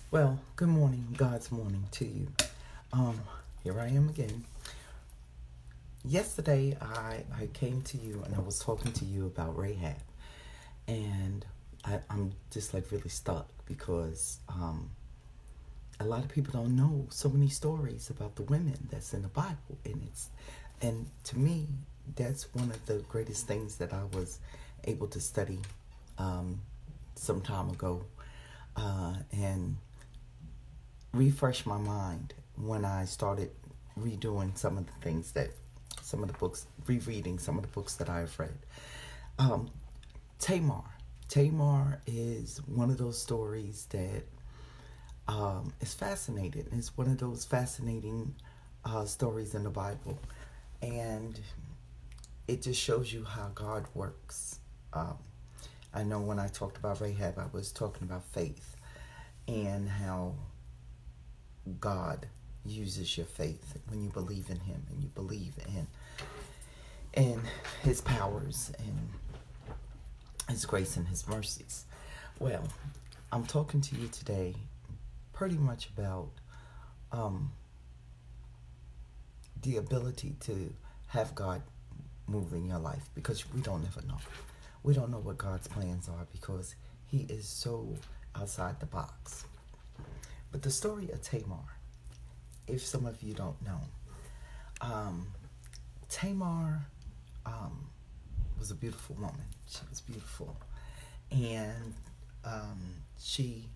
Well, good morning, God's morning to you. Um, Here I am again. Yesterday, I came to you and I was talking to you about Rahab, and I'm just like really stuck because a lot of people don't know so many stories about the women that's in the Bible, and to me, that's one of the greatest things that I was able to study some time ago, and refresh my mind when I started redoing some of the books, rereading some of the books that I've read. Um, Tamar. Tamar is one of those stories that is fascinating. It's one of those fascinating stories in the Bible. And it just shows you how God works. I know when I talked about Rahab, I was talking about faith and how God uses your faith when you believe in Him and you believe in His powers and His grace and His mercies. Well, I'm talking to you today pretty much about the ability to have God move in your life, because we don't ever know. We don't know what God's plans are because He is so outside the box. But the story of Tamar, if some of you don't know, Tamar was a beautiful woman. She was beautiful. And she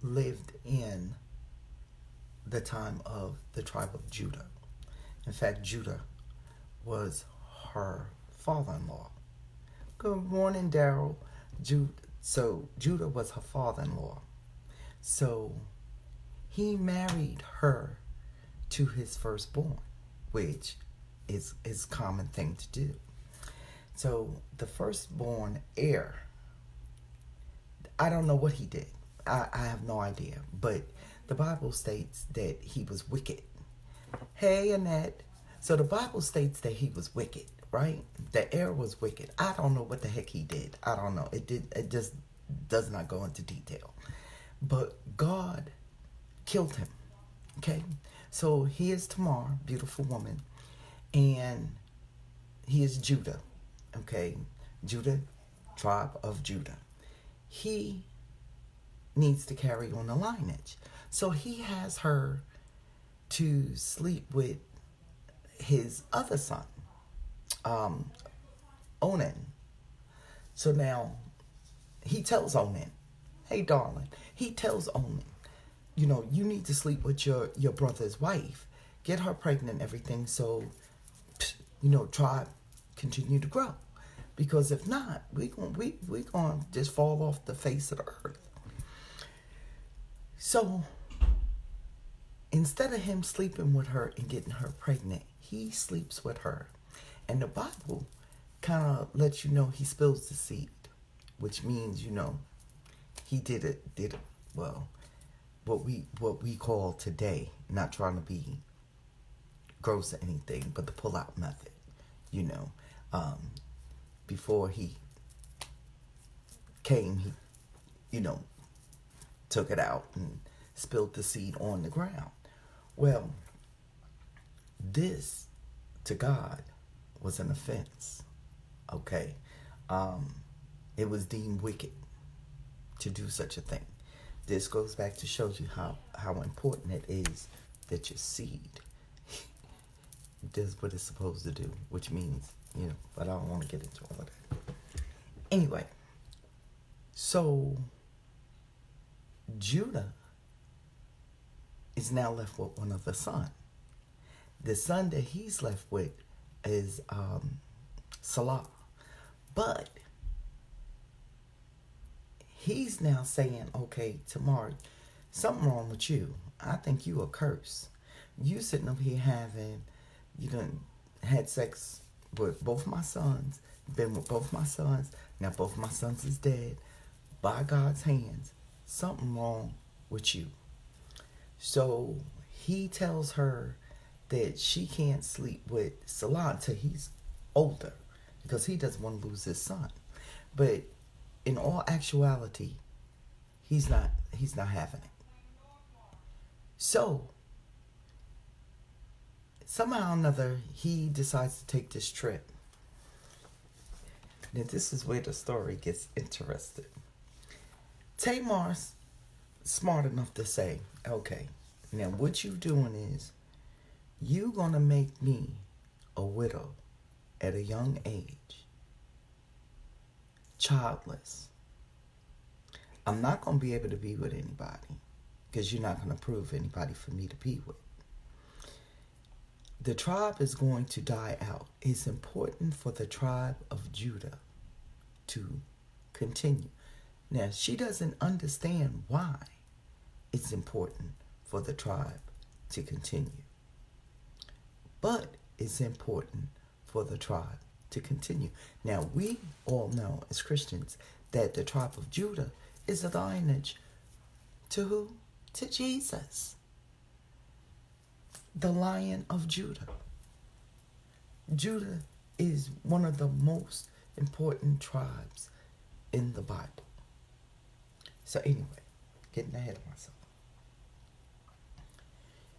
lived in the time of the tribe of Judah. In fact, Judah was her father-in-law. Good morning, Daryl. So Judah was her father-in-law. So he married her to his firstborn, which is a common thing to do. So the firstborn heir, I don't know what he did. I have no idea. But the Bible states that he was wicked. Hey, Annette. So the Bible states that he was wicked, right? The heir was wicked. I don't know what the heck he did. I don't know. It just does not go into detail. But God killed him. Okay? So he is Tamar, beautiful woman, and he is Judah. Okay? Judah, tribe of Judah. He needs to carry on the lineage. So he has her to sleep with his other son, Onan. So now he tells Onan, hey, darling, he tells Onan, you need to sleep with your brother's wife, get her pregnant and everything, so, tribe continue to grow. Because if not, we gonna just fall off the face of the earth. So instead of him sleeping with her and getting her pregnant, he sleeps with her. And the Bible kind of lets you know he spills the seed, which means, he did it, well, what we call today, not trying to be gross or anything, but the pull-out method, before he came, he, took it out and spilled the seed on the ground. Well, this, to God, was an offense, okay? It was deemed wicked to do such a thing. This goes back to show you how important it is that your seed does what it's supposed to do, which means, but I don't want to get into all of that. Anyway, so Judah is now left with one other son. The son that he's left with is Salah. But he's now saying, okay, Tamar, something wrong with you. I think you a curse. You sitting up here you done had sex with both my sons, been with both my sons. Now both my sons is dead. By God's hands, something wrong with you. So he tells her that she can't sleep with Salah until he's older, because he doesn't want to lose his son. But in all actuality, He's not having it. So somehow or another, he decides to take this trip. Now this is where the story gets interesting. Tamar's smart enough to say, okay, now what you doing is you gonna make me a widow at a young age, childless. I'm not gonna be able to be with anybody because you're not gonna prove anybody for me to be with. The tribe is going to die out. It's important for the tribe of Judah to continue. Now, she doesn't understand why it's important for the tribe to continue. But it's important for the tribe to continue. Now, we all know as Christians that the tribe of Judah is a lineage to who? To Jesus, the Lion of Judah. Judah is one of the most important tribes in the Bible. So anyway, getting ahead of myself.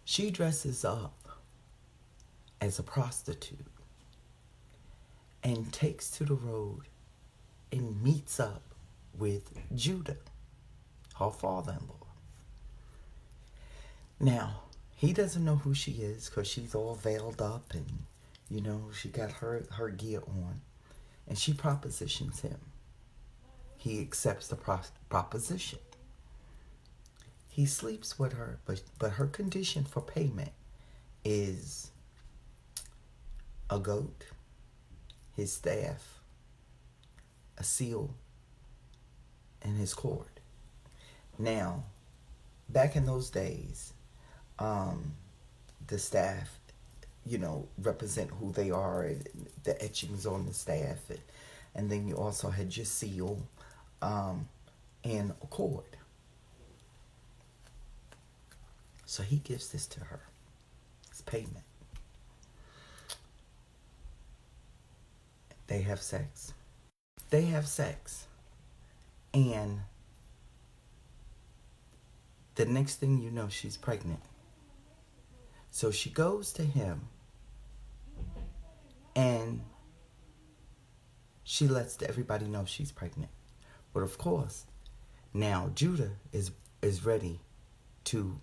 She dresses up as a prostitute and takes to the road and meets up with Judah, her father-in-law. Now, he doesn't know who she is because she's all veiled up and, you know, she got her gear on. And she propositions him. He accepts the proposition. He sleeps with her, but her condition for payment is a goat, his staff, a seal, and his cord. Now, back in those days, the staff, you know, represent who they are, the etchings on the staff, and then you also had your seal and a cord. So he gives this to her. It's payment. They have sex. And the next thing you know, she's pregnant. So she goes to him and she lets everybody know she's pregnant. But of course, now Judah is ready to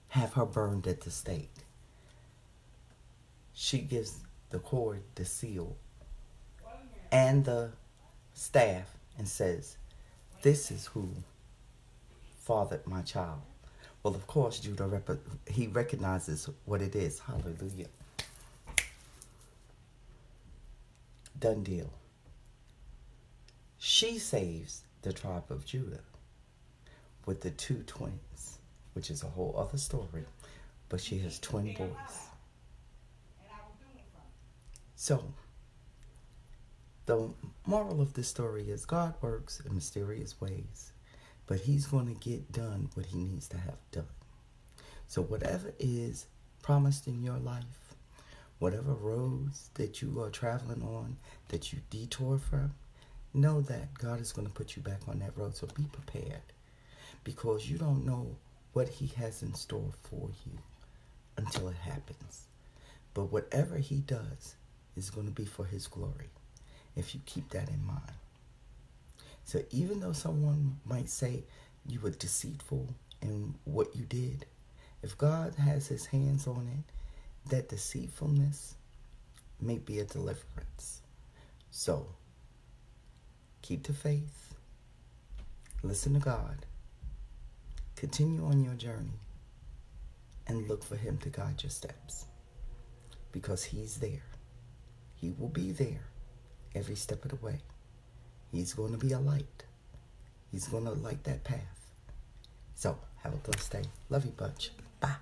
have her burned at the stake. She gives the cord, the seal, and the staff and says, "This is who fathered my child." Well, of course, Judah, he recognizes what it is. Hallelujah. Done deal. She saves the tribe of Judah with the two twins, which is a whole other story, but she has twin boys. So, the moral of this story is God works in mysterious ways, but he's going to get done what he needs to have done. So whatever is promised in your life, whatever roads that you are traveling on, that you detour from, know that God is going to put you back on that road. So be prepared, because you don't know what he has in store for you until it happens. But whatever he does is going to be for his glory, if you keep that in mind. So even though someone might say you were deceitful in what you did, if God has his hands on it, that deceitfulness may be a deliverance. So keep the faith, listen to God, continue on your journey, and look for him to guide your steps, because he's there. He will be there every step of the way. He's going to be a light. He's going to light that path. So, have a blessed day. Love you, bunch. Bye.